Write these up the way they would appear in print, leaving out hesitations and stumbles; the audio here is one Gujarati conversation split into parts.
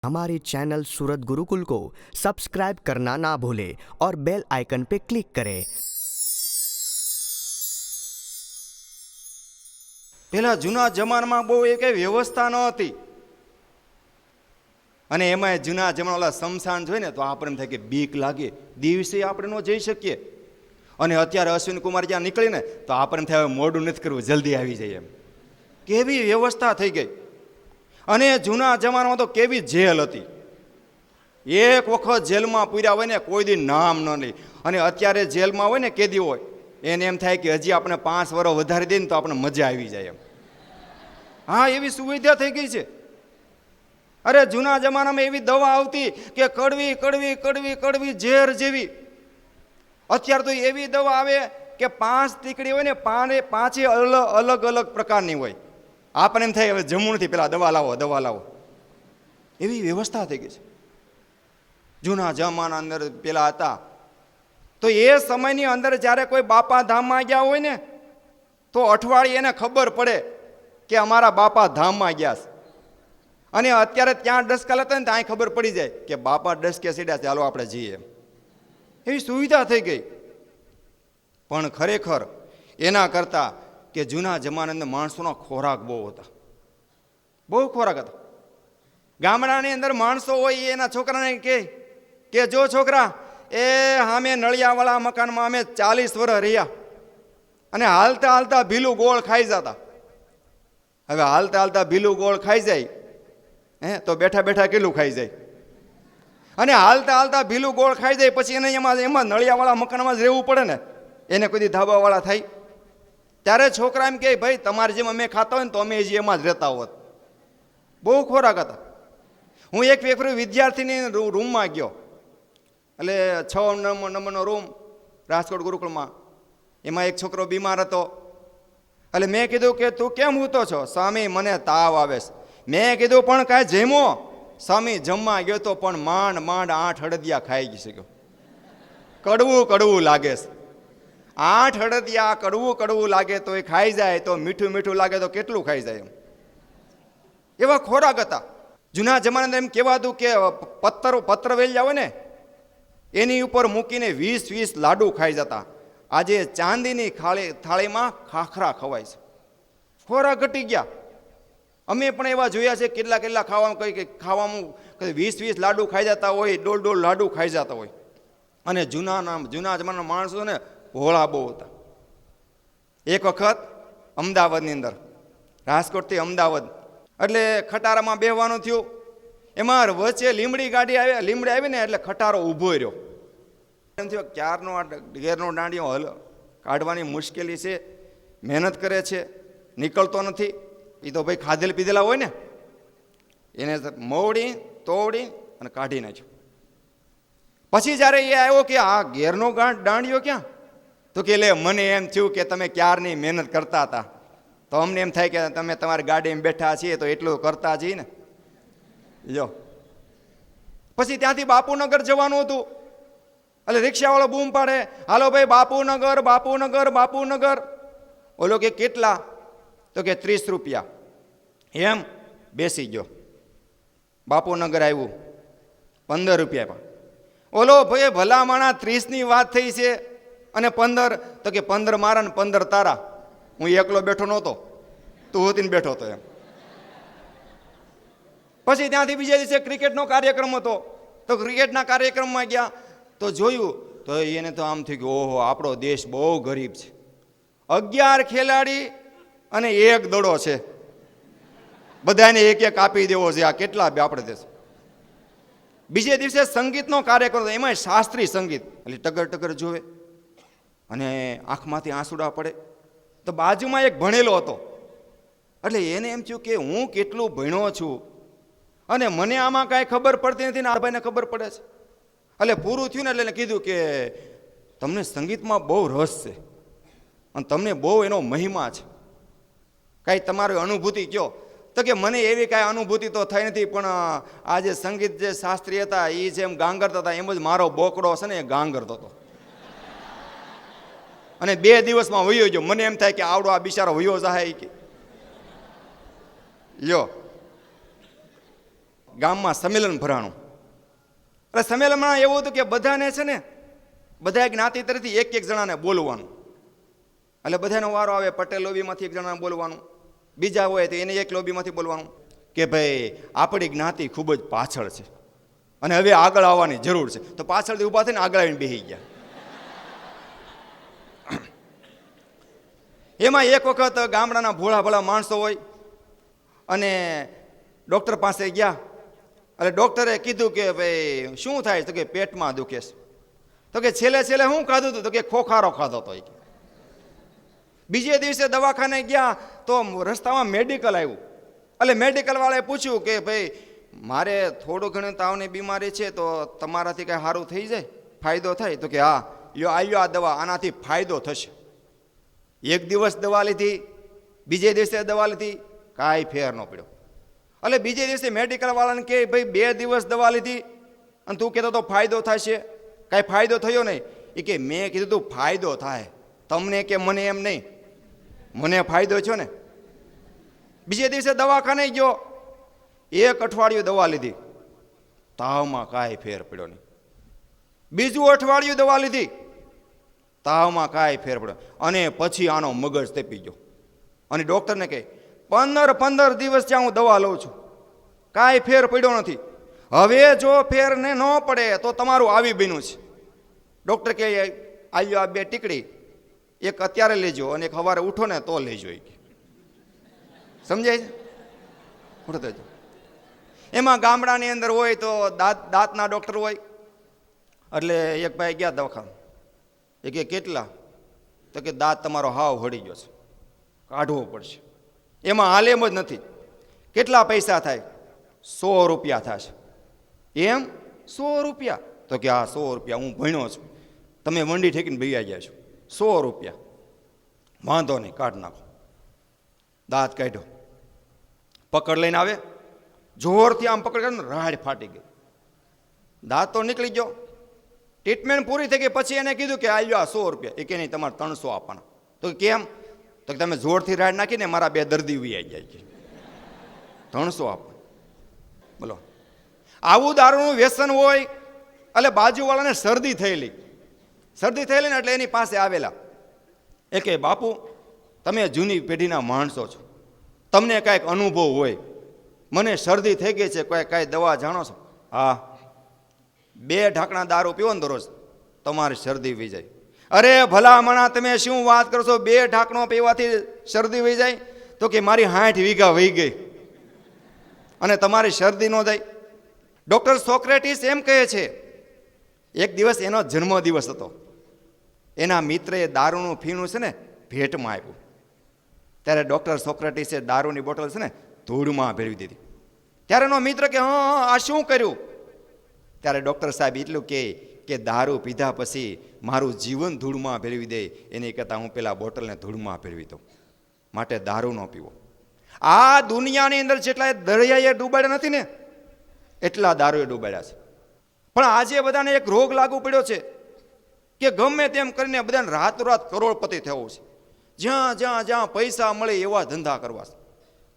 हमारे चैनल सूरत गुरुकुल को सब्सक्राइब करना ना भूलें और बेल आइकन पे क्लिक करें। પેલા જૂના જમાનામાં બહુ એ કઈ વ્યવસ્થા ન હતી, અને એમાં જૂના જમાના ઓલા સ્મશાન જોઈ ને તો આપણે એમ થાય કે બીક લાગે, દિવસે આપણે ન જઈ શકીએ. અને અત્યારે અશ્વિન કુમાર જ્યાં નીકળીને તો આપણે થાય મોડું નથી કરવું, જલ્દી આવી જાય એમ. કેવી વ્યવસ્થા થઈ ગઈ. અને જૂના જમાનામાં તો કેવી જેલ હતી, એક વખત જેલમાં પૂર્યા હોય ને કોઈ દી નામ ન લે. અને અત્યારે જેલમાં હોય ને કેદી હોય એને એમ થાય કે હજી આપણે 5 વર્ષ વધારી દઈએ ને તો આપણે મજા આવી જાય એમ. હા, એવી સુવિધા થઈ ગઈ છે. અરે જૂના જમાનામાં એવી દવા આવતી કે કડવી કડવી કડવી કડવી ઝેર જેવી. અત્યારે તો એવી દવા આવે કે 5 ટીકડી હોય ને પાંચે અલગ અલગ પ્રકારની હોય. આપણને એમ થાય હવે જમવું નથી, પેલા દવા લાવો દવા લાવો. એવી વ્યવસ્થા થઈ ગઈ છે. જૂના જમાના અંદર પેલા હતા તો એ સમયની અંદર જ્યારે કોઈ બાપા ધામમાં ગયા હોય ને તો અઠવાડિયે એને ખબર પડે કે અમારા બાપા ધામમાં ગયા છે. અને અત્યારે ત્યાં ડસકા લેતા ને ત્યાં ખબર પડી જાય કે બાપા ડસકે સીડ્યા છે, ચાલો આપણે જઈએ. એવી સુવિધા થઈ ગઈ. પણ ખરેખર એના કરતાં કે જૂના જમાનાની અંદર માણસોનો ખોરાક બહુ હતા, બહુ ખોરાક હતા. ગામડાની અંદર માણસો હોય એના છોકરાને કે જો છોકરા, એ સામે નળિયાવાળા મકાનમાં અમે 40 વર્ષ રહ્યા અને હાલતા હાલતા ભીલું ગોળ ખાઈ જતા. હવે હાલતા હાલતા ભીલું ગોળ ખાઈ જાય તો બેઠા બેઠા કેટલું ખાઈ જાય. અને હાલતા હાલતા ભીલું ગોળ ખાઈ જાય પછી એને એમાં નળિયાવાળા મકાનમાં જ રહેવું પડે ને, એને કોઈ દી ધાબાવાળા થાય. ત્યારે છોકરા એમ કે ભાઈ તમારે જેમ અમે ખાતા હોય ને તો અમે હજી એમાં જ રહેતા હોત. બહુ ખોરાક હતા. હું એક વિદ્યાર્થીની રૂમમાં ગયો, એટલે 6 નંબરનો રૂમ રાજકોટ ગુરુકુળમાં. એમાં એક છોકરો બીમાર હતો. એટલે મેં કીધું કે તું કેમ ઊતો છો? સ્વામી મને તાવ આવે છે. મેં કીધું પણ કાંઈ જમ્યો? સ્વામી જમવા ગયો તો પણ માંડ 8 અડદિયા ખાઈ શક્યો. કડવું કડવું લાગે છે. 8 અડદિયા કડવું કડવું લાગે તો એ ખાઈ જાય, તો મીઠું મીઠું લાગે તો કેટલું ખાઈ જાય. એવા ખોરાક હતા. જૂના જમાનામાં એમ કહેવાતું કે પત્ર વેલ્યા હોય ને એની ઉપર મૂકીને 20 લાડુ ખાઈ જતા. આજે ચાંદીની થાળીમાં ખાખરા ખવાય છે. ખોરાક ઘટી ગયા. અમે પણ એવા જોયા છે કેટલા ખાવામાં 20 લાડુ ખાઈ જતા હોય, 1.5 લાડુ ખાઈ જતા હોય. અને જૂના જમાનાના માણસો ને ભોળા બહુ હતા. એક વખત અમદાવાદની અંદર, રાજકોટથી અમદાવાદ, એટલે ખટારામાં બેહવાનું થયું. એમાં વચ્ચે લીમડી આવી ને એટલે ખટારો ઊભો રહ્યો. એમ થયો ક્યારનો આ ઘેરનો દાંડિયો કાઢવાની મુશ્કેલી છે, મહેનત કરે છે, નીકળતો નથી. એ તો ભાઈ ખાધેલ પીધેલા હોય ને, એને મોડી તોડી અને કાઢી નાખ્યો. પછી જ્યારે એ આવ્યો કે આ ઘેરનો દાંડિયો ક્યાં, તો કે લે મને એમ થયું કે તમે ક્યારની મહેનત કરતા હતા, તો અમને એમ થાય કે તમે તમારી ગાડીમાં બેઠા છીએ તો એટલું કરતા જઈએ ને. જો પછી ત્યાંથી બાપુનગર જવાનું હતું. એટલે રિક્ષાવાળો બૂમ પાડે, હાલો ભાઈ બાપુનગર બાપુનગર બાપુનગર. ઓલો કે કેટલા? તો કે 30 રૂપિયા. એમ બેસી ગયો. બાપુનગર આવ્યું, 15 રૂપિયા. ઓલો ભાઈ ભલા માણા 30ની વાત થઈ છે અને 15, તો કે 15 મારા ને 15 તારા. હું એકલો બેઠો નહોતો, તું હોતીને બેઠો હતો એમ. પછી ત્યાંથી બીજા દિવસે ક્રિકેટનો કાર્યક્રમ હતો, તો ક્રિકેટના કાર્યક્રમમાં ગયા તો જોયું તો એને તો આમ થયું કે ઓહો આપણો દેશ બહુ ગરીબ છે. 11 ખેલાડી અને 1 દડો છે, બધાને એક આપી દેવો છે. આ કેટલા આપણે દેશ. બીજે દિવસે સંગીતનો કાર્યક્રમ, એમાં શાસ્ત્રીય સંગીત. એટલે ટગર ટગર જોવે અને આંખમાંથી આંસુડા પડે. તો બાજુમાં એક ભણેલો હતો. એટલે એને એમ થયું કે હું કેટલું ભણ્યો છું અને મને આમાં કાંઈ ખબર પડતી નથી ને આ ભાઈને ખબર પડે છે. એટલે પૂરું થયું ને એટલે એને કીધું કે તમને સંગીતમાં બહુ રસ છે અને તમને બહુ એનો મહિમા છે, કાંઈ તમારી અનુભૂતિ કહો. તો કે મને એવી કાંઈ અનુભૂતિ તો થઈ નથી, પણ આ જે સંગીત જે શાસ્ત્રી હતા એ જેમ ગાંગરતા હતા એમ જ મારો બોકડો છે ને એ ગાંગરતો હતો. અને 2 દિવસમાં વયો ગયો. મને એમ થાય કે આવડો આ બિચારો વયો જાય કે લ્યો ગામમાં સંમેલન ભરાણું. એટલે સંમેલનમાં એવું હતું કે બધાને છે ને બધા જ્ઞાતિ તરફથી એક એક જણાને બોલવાનું. એટલે બધાનો વારો આવે. પટેલ લોબીમાંથી એક જણાને બોલવાનું, બીજા હોય તો એને એક લોબીમાંથી બોલવાનું કે ભાઈ આપણી જ્ઞાતિ ખૂબ જ પાછળ છે અને હવે આગળ આવવાની જરૂર છે. તો પાછળથી ઊભા થઈને આગળ આવીને બેસી ગયા. એમાં એક વખત ગામડાના ભોળા ભોળા માણસો હોય અને ડૉક્ટર પાસે ગયા. એટલે ડૉક્ટરે કીધું કે ભાઈ શું થાય? તો કે પેટમાં દુખે છે. તો કે છેલ્લે છેલ્લે શું ખાધું હતું? તો કે ખોખારો ખાધો હતો. બીજે દિવસે દવાખાને ગયા તો રસ્તામાં મેડિકલ આવ્યું. એટલે મેડિકલ વાળાએ પૂછ્યું કે ભાઈ મારે થોડું ઘણું તાવની બીમારી છે, તો તમારાથી કાંઈ સારું થઈ જાય, ફાયદો થાય? તો કે હા, લ્યો આવ્યો આ દવા, આનાથી ફાયદો થશે. એક દિવસ દવા લીધી, બીજે દિવસે દવા લીધી, કાંઈ ફેર ન પડ્યો. એટલે બીજે દિવસે મેડિકલ વાળાને કહે ભાઈ 2 દિવસ દવા લીધી અને તું કહેતો તો ફાયદો થશે, કાંઈ ફાયદો થયો નહીં. એ કે મેં કીધું તું ફાયદો થાય, તમને કે મને એમ નહીં, મને ફાયદો થયો ને. બીજે દિવસે દવાખાને ગયો, 1 અઠવાડિયું દવા લીધી, તાવમાં કાંઈ ફેર પડ્યો નહીં. બીજું અઠવાડિયું દવા લીધી, તાવમાં કાંઈ ફેર પડ્યો. અને પછી આનો મગજ તેપી ગયો અને ડૉક્ટરને કહે 15 દિવસ ત્યાં હું દવા લઉં છું, કાંઈ ફેર પડ્યો નથી. હવે જો ફેર ને ન પડે તો તમારું આવી બન્યું છે. ડૉક્ટર કહે આવ્યો આ 2 ટીકડી, એક અત્યારે લેજો અને એક સવારે ઉઠો ને તો લેજો. સમજાય છે? એમાં ગામડાની અંદર હોય તો દાંતના ડૉક્ટર હોય. એટલે એક ભાઈ ગયા દવાખાને. એ કે કેટલા? તો કે દાંત તમારો હાવ હળી ગયો છે, કાઢવો પડશે. એમાં હાલ એમ જ નથી. કેટલા પૈસા થાય? 100 રૂપિયા થશે. એમ 100 રૂપિયા? તો કે હા 100 રૂપિયા, હું ભણ્યો છું, તમે મંડી ઠેકીને ભૈયા ગયા છો, 100 રૂપિયા વાંધો નહીં, કાઢ નાખો. દાંત કાઢ્યો, પકડ લઈને આવે, જોરથી આમ પકડ કાઢ્યો, રાડ ફાટી ગઈ, દાંત તો નીકળી ગયો. ટ્રીટમેન્ટ પૂરી થઈ ગઈ. પછી એને કીધું કે આવ્યો આ 100 રૂપિયા. એ કે નહીં, તમારે 300 આપવાના. તો કેમ? તો તમે જોરથી રાડ નાખીને મારા 2 દર્દી વી જાય, 300 આપવા. બોલો, આવું દારૂનું વ્યસન હોય. એટલે બાજુવાળાને શરદી થયેલી ને એટલે એની પાસે આવેલા. એ કહે બાપુ તમે જૂની પેઢીના માણસો છો, તમને કાંઈક અનુભવ હોય, મને શરદી થઈ ગઈ છે, કાંઈ દવા જાણો છો? હા, 2 ઢાંકણા દારૂ પીવો ને દરરોજ, તમારી શરદી વહી જાય. અરે ભલામણા તમે શું વાત કરો છો? 2 ઢાંકણો પીવાથી શરદી વહી જાય? તો કે મારી 60 વીઘા વહી ગઈ અને તમારી શરદી ન જાય. ડૉક્ટર સોક્રેટિસ એમ કહે છે, એક દિવસ એનો જન્મદિવસ હતો. એના મિત્રએ દારૂનું ફીણું છે ને ભેટમાં આપ્યું. ત્યારે ડૉક્ટર સોક્રેટિસે દારૂની બોટલ છે ને ધૂળમાં ભેળવી દીધી. ત્યારે એનો મિત્ર કે હા આ શું કર્યું? ત્યારે ડૉક્ટર સાહેબ એટલું કે દારૂ પીધા પછી મારું જીવન ધૂળમાં ભેળવી દે એની કરતાં હું પેલા બોટલને ધૂળમાં ભેળવી દઉં, માટે દારૂ ન પીવો. આ દુનિયાની અંદર જેટલા દરિયાએ ડૂબાડ્યા નથી ને એટલા દારૂએ ડૂબાડ્યા છે. પણ આજે બધાને એક રોગ લાગુ પડ્યો છે કે ગમે તેમ કરીને બધાને રાતોરાત કરોડપતિ થવું છે. જ્યાં પૈસા મળે એવા ધંધા કરવા છે.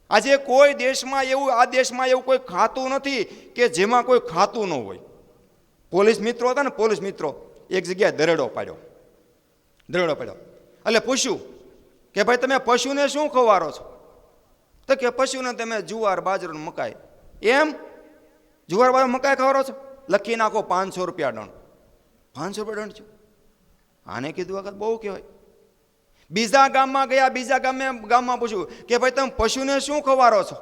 આજે કોઈ દેશમાં એવું, આ દેશમાં એવું કોઈ ખાતું નથી કે જેમાં કોઈ ખાતું ન હોય. પોલીસ મિત્રો હતા ને, પોલીસ મિત્રો એક જગ્યાએ દરેડો પાડ્યો. એટલે પૂછ્યું કે ભાઈ તમે પશુને શું ખવારો છો? તો કે પશુને તમે જુવાર બાજરો મકાઈ. એમ જુવાર બાજરો મકાઈ ખવારો છો? લખી નાખો 500 રૂપિયા દંડ. 500 રૂપિયા દંડ છે. આને કીધું વખત બહુ કહેવાય. બીજા ગામમાં ગયા, બીજા ગામમાં પૂછ્યું કે ભાઈ તમે પશુને શું ખવારો છો?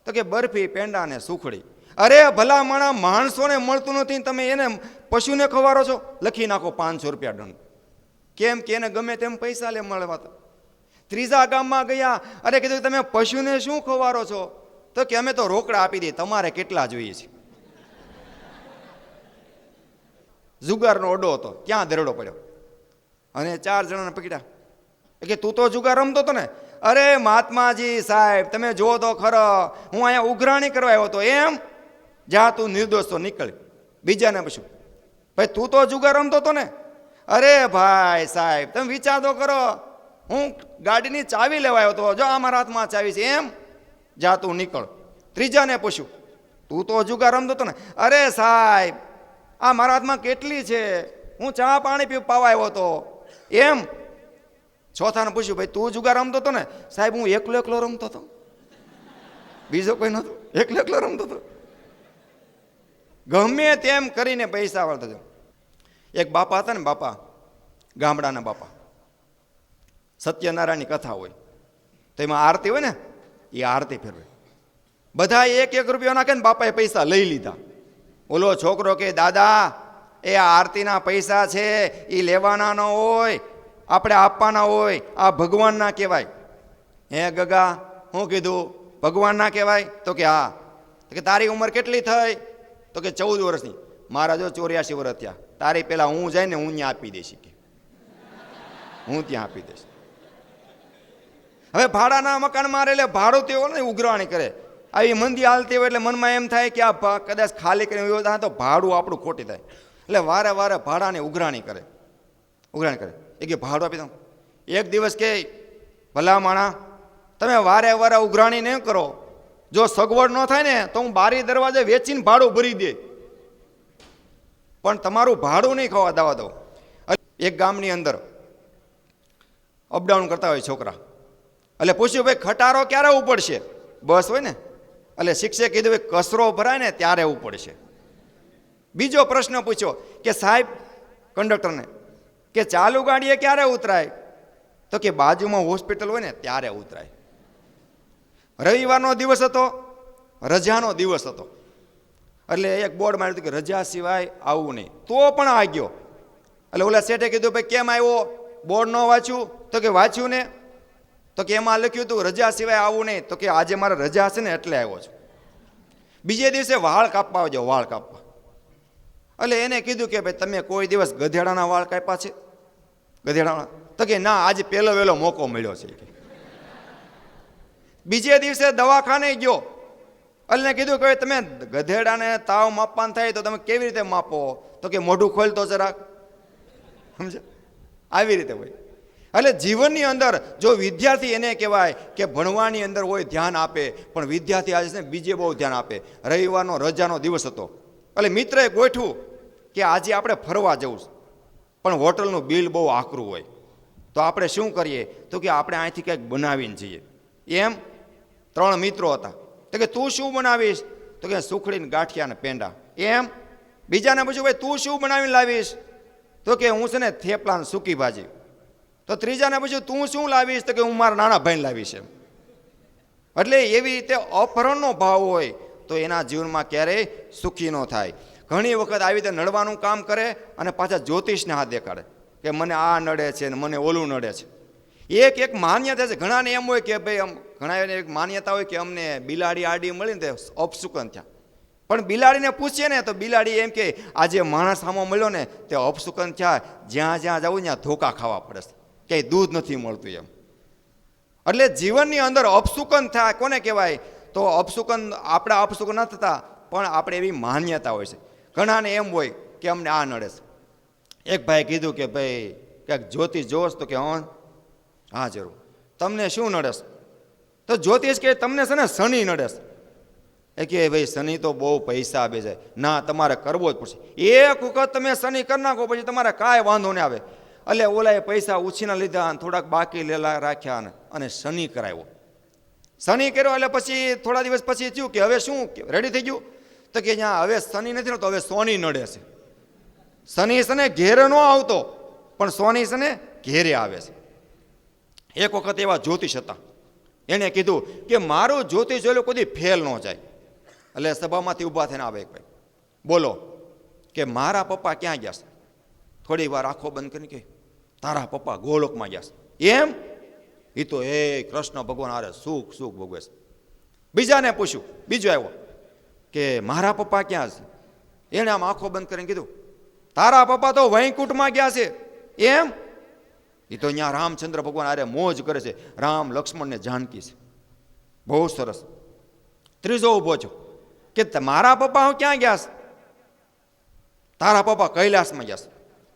તો કે બરફી, પેંડા ને સુખડી. અરે ભલા માણસોને મળતું નથી, તમે એને પશુને ખવારો છો? લખી નાખો 500 રૂપિયા દંડ. કેમ કે એને ગમે તેમ પૈસા લે મળવા. ત્રીજા ગામમાં ગયા, અરે કીધું તમે પશુને શું ખવારો છો? તો કે અમે તો રોકડા આપી દઈએ, તમારે કેટલા જોઈએ છે? જુગારનો ઓડો હતો, ક્યાં દરેડો પડ્યો અને 4 જણાને પકડ્યા. કે તું તો જુગાર રમતો હતો ને? અરે મહાત્માજી સાહેબ તમે જો તો ખરો, હું અહીંયા ઉઘરાણી કરવા આવ્યો હતો. એમ? જા તું નિર્દોષ તો નીકળ. બીજાને પૂછ્યું ભાઈ તું તો જુગાર રમતો હતો ને? અરે ભાઈ સાહેબ તમે વિચાર તો કરો, હું ગાડીની ચાવી લેવા આવ્યો હતો, જો અમારા હાથમાં ચાવી છે. એમ? જા તું નીકળ. ત્રીજાને પૂછ્યું તું તો જુગાર રમતો હતો ને. અરે સાહેબ, આ મારા હાથમાં કેટલી છે, હું ચા પાણી પાવા આવ્યો હતો. એમ ચોથાને પૂછ્યું, ભાઈ તું જુગાર રમતો હતો ને? સાહેબ હું એકલો એકલો રમતો હતો, બીજો કોઈ નહોતો, એકલો એકલો રમતો હતો. ગમે તેમ કરીને પૈસા વાળતો હતો. એક બાપા હતા ને, બાપા ગામડાના બાપા, સત્યનારાયણની કથા હોય તો એમાં આરતી હોય ને, એ આરતી ફેરવે. બધા એક એક રૂપિયો નાખે ને, બાપાએ પૈસા લઈ લીધા. ઓલો છોકરો કે દાદા એ આરતીના પૈસા છે, એ લેવાના ન હોય, આપણે આપવાના હોય, આ ભગવાનના કહેવાય. હે ગગા, હું કીધું ભગવાનના કહેવાય? તો કે હા. તો કે તારી ઉંમર કેટલી થઈ? તો કે 14 વર્ષની. મારા જો 84 વર્ષ થયા. તારી પેલા હું જઈને હું ત્યાં આપી દઈશ, કે હું ત્યાં આપી દઈશ. હવે ભાડાના મકાનમાં એટલે ભાડું તેવો ને ઉઘરાણી કરે. આવી મંદી હાલતી હોય એટલે મનમાં એમ થાય કે આ કદાચ ખાલી કરીને તો ભાડું આપણું ખોટી થાય. એટલે વારે વારે ભાડાની ઉઘરાણી કરે. એ કે ભાડું આપી દઉં. એક દિવસ કે ભલા માણા, તમે વારે વારે ઉઘરાણી નહીં કરો, જો સગવડ ન થાય ને તો હું બારી દરવાજે વેચીને ભાડું ભરી દે, પણ તમારું ભાડું નહીં ખાવા દવા દો. એક ગામની અંદર અપડાઉન કરતા હોય છોકરા, એટલે પૂછ્યું ભાઈ ખટારો ક્યારે ઉપડશે? બસ હોય ને, એટલે શિક્ષકે કીધું ભાઈ કચરો ભરાય ને ત્યારે ઉપડશે. બીજો પ્રશ્ન પૂછ્યો કે સાહેબ કંડક્ટરને કે ચાલુ ગાડીએ ક્યારે ઉતરાય? તો કે બાજુમાં હોસ્પિટલ હોય ને ત્યારે ઉતરાય. રવિવારનો દિવસ હતો, રજાનો દિવસ હતો, એટલે એક બોર્ડ માર્યું હતું કે રજા સિવાય આવવું નહીં. તો પણ આ ગયો. એટલે ઓલા શેઠે કીધું ભાઈ કેમ આવ્યો? બોર્ડ ન વાંચ્યું? તો કે વાંચ્યું ને. તો કે એમાં લખ્યું હતું રજા સિવાય આવવું નહીં. તો કે આજે મારે રજા છે ને એટલે આવ્યો છું. બીજે દિવસે વાળ કાપવા આવજો, વાળ કાપવા. એટલે એને કીધું કે ભાઈ તમે કોઈ દિવસ ગધેડાના વાળ કાપ્યા છે? ગધેડાના? તો કે ના, આજે પહેલો વહેલો મોકો મળ્યો છે. બીજે દિવસે દવાખાને ગયો, એટલે કીધું કે તમે ગધેડાને તાવ માપવાનું થાય તો તમે કેવી રીતે માપો? તો કે મોઢું ખોલતો જરાક, સમજે? આવી રીતે હોય. એટલે જીવનની અંદર જો વિદ્યાર્થી એને કહેવાય કે ભણવાની અંદર હોય ધ્યાન આપે, પણ વિદ્યાર્થી આજે છે ને બીજે બહુ ધ્યાન આપે. રવિવારનો રજાનો દિવસ હતો, એટલે મિત્રએ ગોઠવું કે આજે આપણે ફરવા જવું, પણ હોટલનું બિલ બહુ આકરું હોય, તો આપણે શું કરીએ? તો કે આપણે અહીંથી કંઈક બનાવીને જઈએ. એમ 3 મિત્રો હતા. તો કે તું શું બનાવીશ? તો કે સુખડીને ગાંઠિયા ને પેંડા. એમ બીજાને પૂછ્યું ભાઈ તું શું બનાવીને લાવીશ? તો કે હું છે ને થેપલા ને સૂકી ભાજી. તો ત્રીજાને પૂછ્યું તું શું લાવીશ? તો કે હું મારા નાના ભાઈને લાવીશ. એમ એટલે એવી રીતે અપહરણનો ભાવ હોય તો એના જીવનમાં ક્યારેય સુખી ન થાય. ઘણી વખત આવી રીતે નડવાનું કામ કરે અને પાછા જ્યોતિષને હાથ દેખાડે કે મને આ નડે છે ને મને ઓલું નડે છે. એક માન્યતા છે. ઘણાને એમ હોય કે ભાઈ ઘણા એક માન્યતા હોય કે અમને બિલાડી આડી મળી ને તે અપશુકન થયા. પણ બિલાડીને પૂછીએ ને તો બિલાડી એમ કે આજે માણસ સામો મળ્યો ને તે અપશુકન થયા, જ્યાં જ્યાં જવું ત્યાં ધોકા ખાવા પડે છે, ક્યાંય દૂધ નથી મળતું. એમ એટલે જીવનની અંદર અપશુકન થાય કોને કહેવાય? તો અપશુકન આપણા અપશુકન ન થતા, પણ આપણે એવી માન્યતા હોય છે. ઘણાને એમ હોય કે અમને આ નડે છે. એક ભાઈ કીધું કે ભાઈ ક્યાંક જ્યોતિષ જોશ? તો કે હા જરૂર. તમને શું નડે છે? તો જ્યોતિષ કે તમને છે ને શનિ નડે છે. એ કે ભાઈ શનિ તો બહુ પૈસા આપે છે. ના, તમારે કરવો જ પડશે. એક વખત તમે શનિ કરી નાખો પછી તમારે કાંઈ વાંધો નહીં આવે. એટલે ઓલાએ પૈસા ઉછીના લીધા અને થોડાક બાકી લેલા રાખ્યા અને શનિ કરાવ્યો. શનિ કર્યો એટલે પછી થોડા દિવસ પછી થયું કે હવે શું રેડી થઈ ગયું? તો કે ત્યાં હવે શનિ નથી તો હવે સોની નડે છે. શનિ છે ને ઘેરે ન આવતો, પણ સોની છે ને ઘેરે આવે છે. એક વખત એવા જ્યોતિષ હતા, એણે કીધું કે મારું જ્યોતિષ જોયેલું કોઈ ફેલ ન જાય. એટલે સભામાંથી ઊભા થઈને આવે એક ભાઈ, બોલો કે મારા પપ્પા ક્યાં ગયા છે? થોડી વાર આંખો બંધ કરીને કે તારા પપ્પા ગોલોકમાં ગયા છે. એમ? એ તો કૃષ્ણ ભગવાન આરે સુખ સુખ ભોગવે છે. બીજાને પૂછ્યું, બીજો આવ્યો કે મારા પપ્પા ક્યાં છે? એણે આમ આંખો બંધ કરીને કીધું તારા પપ્પા તો વૈકુંઠમાં ગયા છે. એમ? એ તો અહીંયા રામચંદ્ર ભગવાન આરે મોજ કરે છે, રામ લક્ષ્મણ ને જાનકી છે. બહુ સરસ. ત્રીજો ઊભો છો કે મારા પપ્પા હું ક્યાં ગયા છે? તારા પપ્પા કૈલાસમાં ગયા છે.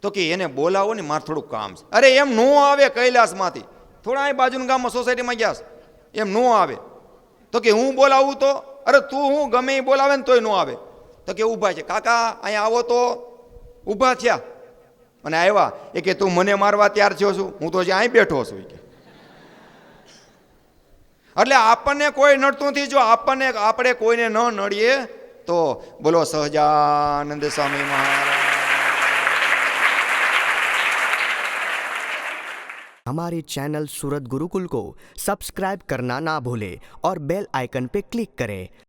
તો કે એને બોલાવો ને, મારે થોડુંક કામ છે. અરે એમ નો આવે, કૈલાસમાંથી થોડા અહીં બાજુના ગામમાં સોસાયટીમાં ગયા છે, એમ નો આવે. તો કે હું બોલાવું તો? અરે તું હું ગમે એ બોલાવે ને તોય ન આવે. તો કે ઊભા છે, કાકા અહીંયા આવો તો. ઊભા થયા અને આવ્યા. એ કે તું મને મારવા તૈયાર થયો છું? હું તો જ્યાં અહીં બેઠો છું. કે એટલે આપણને કોઈ નડતું નથી. જો આપણે કોઈને ન નડીએ તો બોલો સહજાનંદ સ્વામી મહારાજ. हमारे चैनल सूरत गुरुकुल को सब्सक्राइब करना ना भूले और बेल आइकन पे क्लिक करें